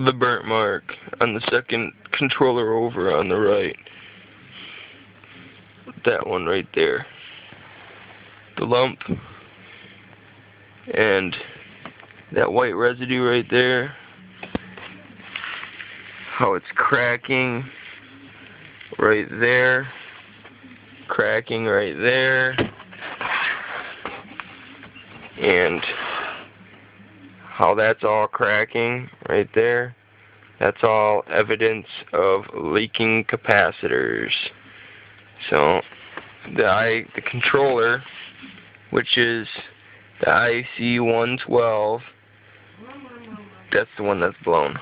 the burnt mark on the second controller over on the right. That one right there. The lump and that white residue right there. How it's cracking right there. Cracking right there. And how that's all cracking right there. That's all evidence of leaking capacitors. So the controller, which is the IC112, that's the one that's blown.